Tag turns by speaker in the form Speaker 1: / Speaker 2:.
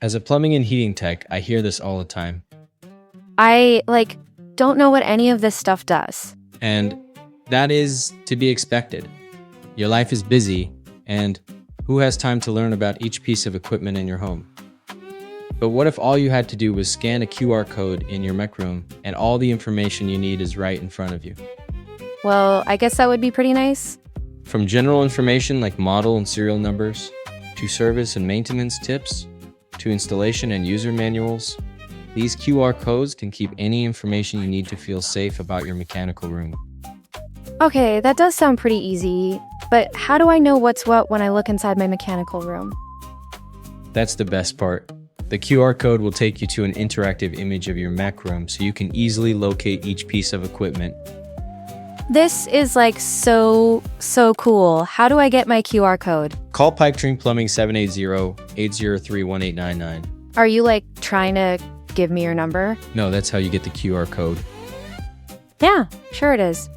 Speaker 1: As a plumbing and heating tech, I hear this all the time.
Speaker 2: I, don't know what any of this stuff does.
Speaker 1: And that is to be expected. Your life is busy, and who has time to learn about each piece of equipment in your home? But what if all you had to do was scan a QR code in your mech room and all the information you need is right in front of you?
Speaker 2: Well, I guess that would be pretty nice.
Speaker 1: From general information like model and serial numbers, to service and maintenance tips, to installation and user manuals, these QR codes can keep any information you need to feel safe about your mechanical room.
Speaker 2: Okay, that does sound pretty easy, but how do I know what's what when I look inside my mechanical room?
Speaker 1: That's the best part. The QR code will take you to an interactive image of your mech room so you can easily locate each piece of equipment.
Speaker 2: This is so cool. How do I get my QR code?
Speaker 1: Call Pipe Dream Plumbing 780-803-1899.
Speaker 2: Are you trying to give me your number?
Speaker 1: No, that's how you get the QR code.
Speaker 2: Yeah, sure it is.